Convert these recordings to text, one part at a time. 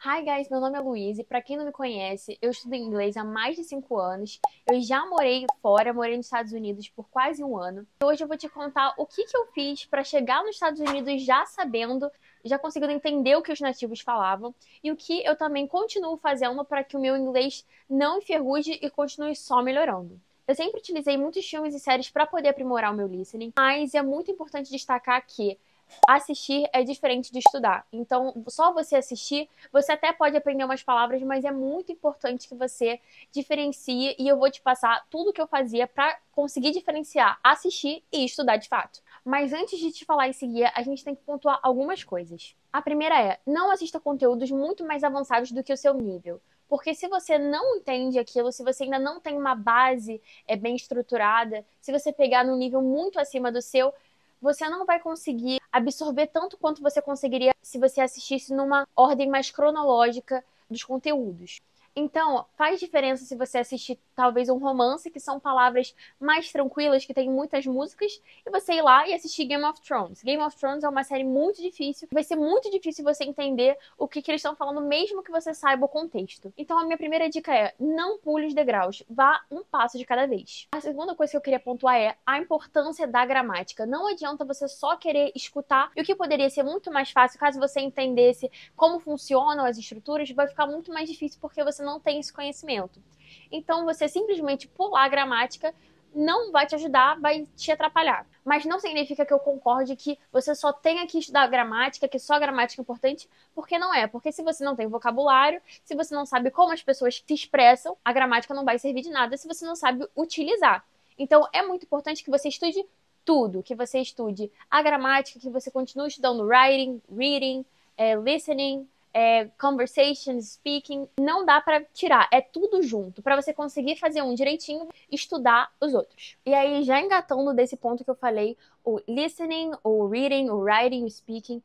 Hi guys, meu nome é Luiz e pra quem não me conhece, eu estudo inglês há mais de 5 anos. Eu já morei fora, morei nos Estados Unidos por quase um ano. E hoje eu vou te contar o que eu fiz pra chegar nos Estados Unidos já sabendo, já conseguindo entender o que os nativos falavam e o que eu também continuo fazendo para que o meu inglês não enferruje e continue só melhorando. Eu sempre utilizei muitos filmes e séries para poder aprimorar o meu listening, mas é muito importante destacar que assistir é diferente de estudar. Então, só você assistir, você até pode aprender umas palavras, mas é muito importante que você diferencie e eu vou te passar tudo o que eu fazia para conseguir diferenciar assistir e estudar de fato. Mas antes de te falar e seguir, a gente tem que pontuar algumas coisas. A primeira é, não assista conteúdos muito mais avançados do que o seu nível. Porque se você não entende aquilo, se você ainda não tem uma base bem estruturada, se você pegar num nível muito acima do seu, você não vai conseguir absorver tanto quanto você conseguiria se você assistisse numa ordem mais cronológica dos conteúdos. Então, faz diferença se você assistir talvez um romance, que são palavras mais tranquilas, que tem muitas músicas, e você ir lá e assistir Game of Thrones. Game of Thrones é uma série muito difícil, vai ser muito difícil você entender o que eles estão falando, mesmo que você saiba o contexto. Então, a minha primeira dica é, não pule os degraus, vá um passo de cada vez. A segunda coisa que eu queria pontuar é a importância da gramática. Não adianta você só querer escutar, e o que poderia ser muito mais fácil, caso você entendesse como funcionam as estruturas, vai ficar muito mais difícil porque você não tem esse conhecimento. Então, você simplesmente pular a gramática não vai te ajudar, vai te atrapalhar. Mas não significa que eu concorde que você só tenha que estudar gramática, que só gramática é importante, porque não é. Porque se você não tem vocabulário, se você não sabe como as pessoas se expressam, a gramática não vai servir de nada se você não sabe utilizar. Então, é muito importante que você estude tudo, que você estude a gramática, que você continue estudando writing, reading, listening, conversation, speaking, não dá pra tirar, é tudo junto, pra você conseguir fazer um direitinho, estudar os outros. E aí, já engatando desse ponto que eu falei, o listening, o reading, o writing, o speaking,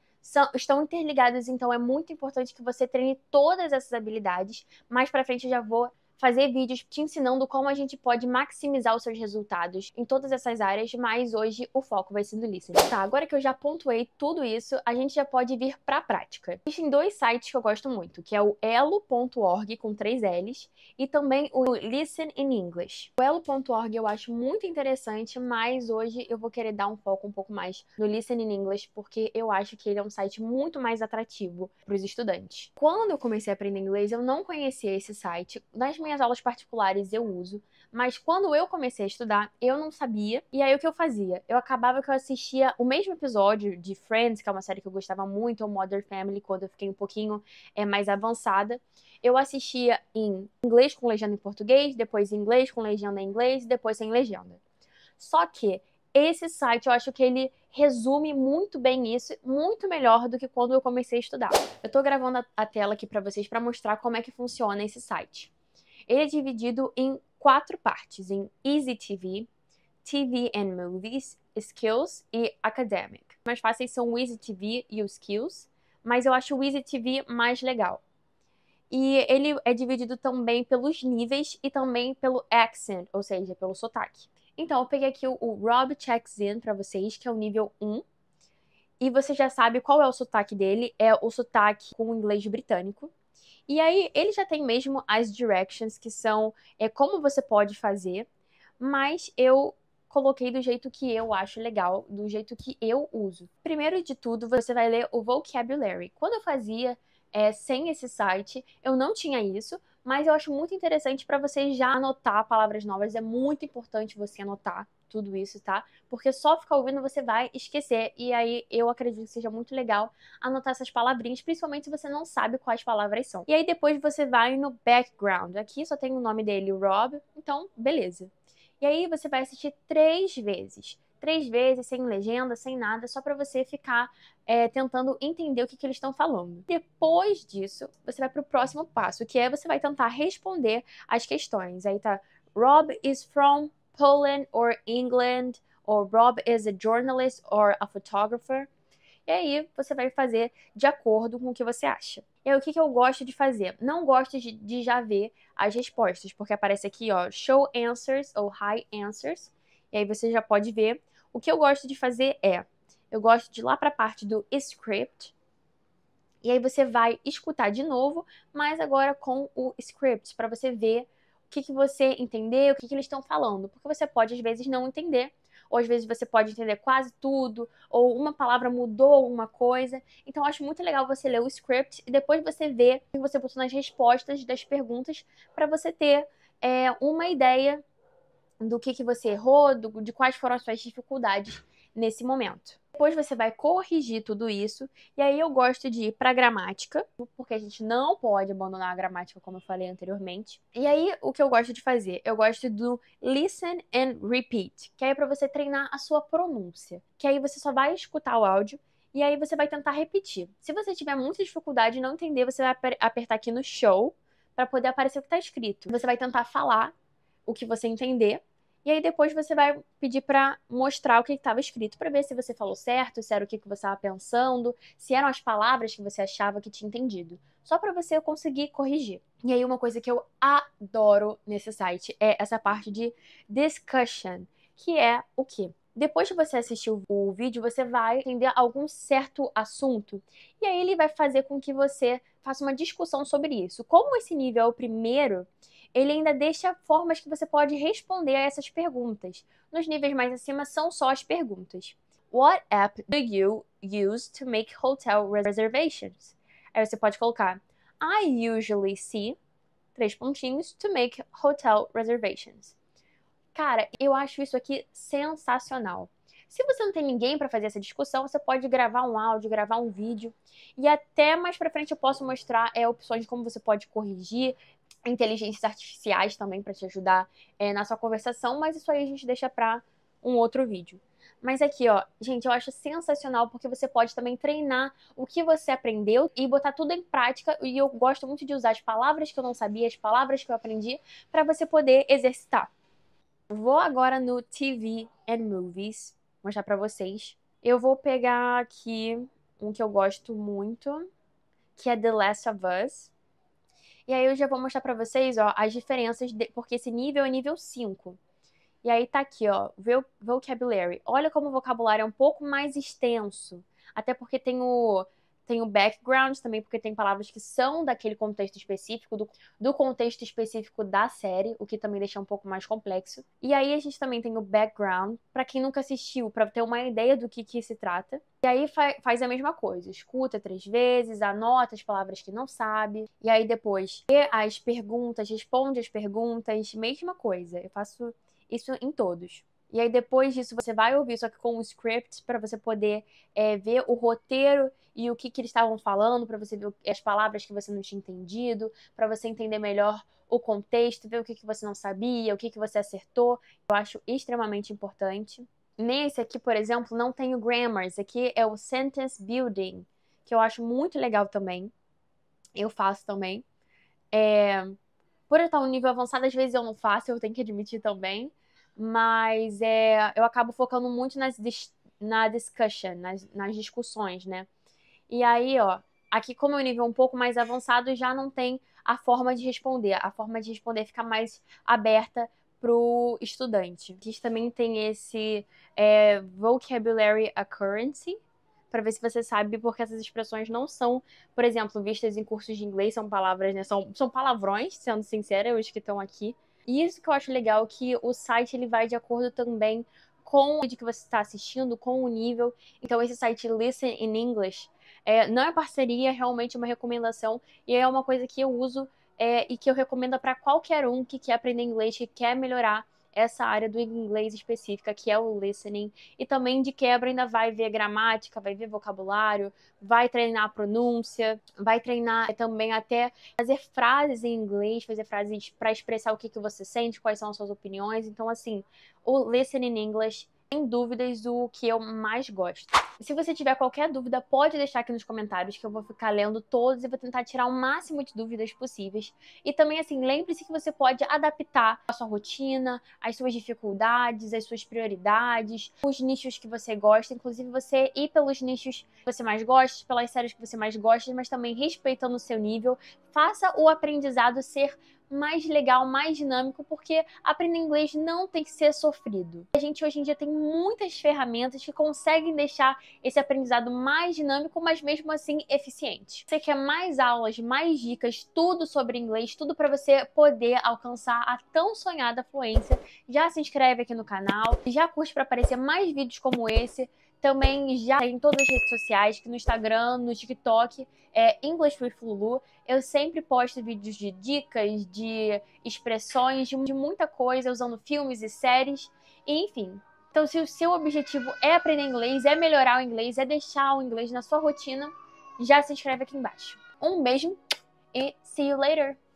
estão interligados, então é muito importante que você treine todas essas habilidades. Mais pra frente eu já vou fazer vídeos te ensinando como a gente pode maximizar os seus resultados em todas essas áreas, mas hoje o foco vai ser no listening. Tá, agora que eu já pontuei tudo isso, a gente já pode vir pra prática. Existem dois sites que eu gosto muito, que é o elo.org, com 3 L's, e também o Listen in English. O elo.org eu acho muito interessante, mas hoje eu vou querer dar um foco um pouco mais no Listen in English, porque eu acho que ele é um site muito mais atrativo para os estudantes. Quando eu comecei a aprender inglês, eu não conhecia esse site. Nas minhas aulas particulares eu uso, mas quando eu comecei a estudar, eu não sabia. E aí o que eu fazia? Eu acabava que eu assistia o mesmo episódio de Friends, que é uma série que eu gostava muito, ou Modern Family, quando eu fiquei um pouquinho mais avançada. Eu assistia em inglês com legenda em português, depois em inglês com legenda em inglês, depois sem legenda. Só que esse site, eu acho que ele resume muito bem isso, muito melhor do que quando eu comecei a estudar. Eu tô gravando a tela aqui pra vocês pra mostrar como é que funciona esse site. Ele é dividido em 4 partes, em Easy TV, TV and Movies, Skills e Academic. Os mais fáceis são o Easy TV e o Skills, mas eu acho o Easy TV mais legal. E ele é dividido também pelos níveis e também pelo accent, ou seja, pelo sotaque. Então, eu peguei aqui o Rob Checks In pra vocês, que é o nível 1. E você já sabe qual é o sotaque dele, é o sotaque com o inglês britânico. E aí, ele já tem mesmo as directions, que são como você pode fazer, mas eu coloquei do jeito que eu acho legal, do jeito que eu uso. Primeiro de tudo, você vai ler o vocabulary. Quando eu fazia sem esse site, eu não tinha isso, mas eu acho muito interessante para você já anotar palavras novas. É muito importante você anotar tudo isso, tá? Porque só ficar ouvindo você vai esquecer. E aí eu acredito que seja muito legal anotar essas palavrinhas, principalmente se você não sabe quais palavras são. E aí depois você vai no background. Aqui só tem o nome dele, o Rob, então beleza. E aí você vai assistir 3 vezes. 3 vezes, sem legenda, sem nada, só pra você ficar tentando entender o que eles estão falando. Depois disso, você vai pro próximo passo, que é você vai tentar responder as questões. Aí tá, Rob is from Poland or England, or Rob is a journalist or a photographer. E aí você vai fazer de acordo com o que você acha. E aí o que eu gosto de fazer? Não gosto de já ver as respostas, porque aparece aqui, ó, show answers ou high answers. E aí você já pode ver. O que eu gosto de fazer eu gosto de ir lá para a parte do script E aí você vai escutar de novo, mas agora com o script, para você ver o que você entendeu, o que eles estão falando. Porque você pode, às vezes, não entender, ou às vezes você pode entender quase tudo, ou uma palavra mudou alguma coisa. Então, eu acho muito legal você ler o script e depois você ver o que você botou nas respostas das perguntas, para você ter uma ideia do que você errou, de quais foram as suas dificuldades nesse momento. Depois você vai corrigir tudo isso, e aí eu gosto de ir para gramática, porque a gente não pode abandonar a gramática, como eu falei anteriormente. E aí, o que eu gosto de fazer? Eu gosto do listen and repeat, que aí é para você treinar a sua pronúncia, que aí você só vai escutar o áudio e aí você vai tentar repetir. Se você tiver muita dificuldade e não entender, você vai apertar aqui no show para poder aparecer o que está escrito. Você vai tentar falar o que você entender. E aí depois você vai pedir para mostrar o que estava escrito, para ver se você falou certo, se era o que você estava pensando, se eram as palavras que você achava que tinha entendido. Só para você conseguir corrigir. E aí uma coisa que eu adoro nesse site é essa parte de discussion, que é o quê? Depois que você assistir o vídeo, você vai entender algum certo assunto. E aí ele vai fazer com que você faça uma discussão sobre isso. Como esse nível é o primeiro, ele ainda deixa formas que você pode responder a essas perguntas. Nos níveis mais acima são só as perguntas. What app do you use to make hotel reservations? Aí você pode colocar I usually see, 3 pontinhos, to make hotel reservations. Cara, eu acho isso aqui sensacional. Se você não tem ninguém para fazer essa discussão, você pode gravar um áudio, gravar um vídeo. E até mais pra frente eu posso mostrar opções de como você pode corrigir, inteligências artificiais também para te ajudar na sua conversação, mas isso aí a gente deixa para um outro vídeo. Mas aqui, ó, gente, eu acho sensacional porque você pode também treinar o que você aprendeu e botar tudo em prática. E eu gosto muito de usar as palavras que eu não sabia, as palavras que eu aprendi, para você poder exercitar. Vou agora no TV and Movies mostrar para vocês. Eu vou pegar aqui um que eu gosto muito, que é The Last of Us. E aí eu já vou mostrar pra vocês, ó, as diferenças, porque esse nível é nível 5. E aí tá aqui, ó, vocabulary. Olha como o vocabulário é um pouco mais extenso. Até porque tem o background também, porque tem palavras que são daquele contexto específico, do contexto específico da série, o que também deixa um pouco mais complexo. E aí a gente também tem o background, pra quem nunca assistiu, pra ter uma ideia do que se trata. E aí faz a mesma coisa, escuta 3 vezes, anota as palavras que não sabe, e aí depois lê as perguntas, responde as perguntas, mesma coisa. Eu faço isso em todos. E aí depois disso você vai ouvir, só que com o script, para você poder ver o roteiro e o que eles estavam falando, para você ver as palavras que você não tinha entendido, para você entender melhor o contexto, ver o que você não sabia, o que você acertou. Eu acho extremamente importante. Nesse aqui, por exemplo, não tem o grammar. Esse aqui é o sentence building, que eu acho muito legal também. Eu faço também. Por eu estar um nível avançado, às vezes eu não faço, eu tenho que admitir também. Mas eu acabo focando muito na discussion, nas discussões, né? E aí, ó, aqui como é um nível um pouco mais avançado, já não tem a forma de responder. A forma de responder fica mais aberta pro estudante. A gente também tem esse vocabulary occurrence, para ver se você sabe, porque essas expressões não são, por exemplo, vistas em cursos de inglês, são palavras, né? São palavrões, sendo sincera, os que estão aqui. E isso que eu acho legal, que o site ele vai de acordo também com o vídeo que você está assistindo, com o nível. Então esse site Listen in English não é parceria, é realmente uma recomendação. E é uma coisa que eu uso e que eu recomendo para qualquer um que quer aprender inglês, que quer melhorar essa área do inglês específica, que é o listening. E também, de quebra, ainda vai ver gramática, vai ver vocabulário, vai treinar a pronúncia, vai treinar também até fazer frases em inglês, fazer frases para expressar o que você sente, quais são as suas opiniões. Então, assim, o Listening English, sem dúvidas, o que eu mais gosto. E se você tiver qualquer dúvida, pode deixar aqui nos comentários, que eu vou ficar lendo todos e vou tentar tirar o máximo de dúvidas possíveis. E também, assim, lembre-se que você pode adaptar a sua rotina, as suas dificuldades, as suas prioridades, os nichos que você gosta, inclusive você ir pelos nichos que você mais gosta, pelas séries que você mais gosta, mas também respeitando o seu nível. Faça o aprendizado ser mais legal, mais dinâmico, porque aprender inglês não tem que ser sofrido. A gente hoje em dia tem muitas ferramentas que conseguem deixar esse aprendizado mais dinâmico, mas mesmo assim eficiente. Você quer mais aulas, mais dicas, tudo sobre inglês, tudo para você poder alcançar a tão sonhada fluência, já se inscreve aqui no canal, já curte para aparecer mais vídeos como esse. Também já tem em todas as redes sociais, que no Instagram, no TikTok, é English with Lulu. Eu sempre posto vídeos de dicas, de expressões, de muita coisa, usando filmes e séries, e enfim. Então, se o seu objetivo é aprender inglês, é melhorar o inglês, é deixar o inglês na sua rotina, já se inscreve aqui embaixo. Um beijo e see you later!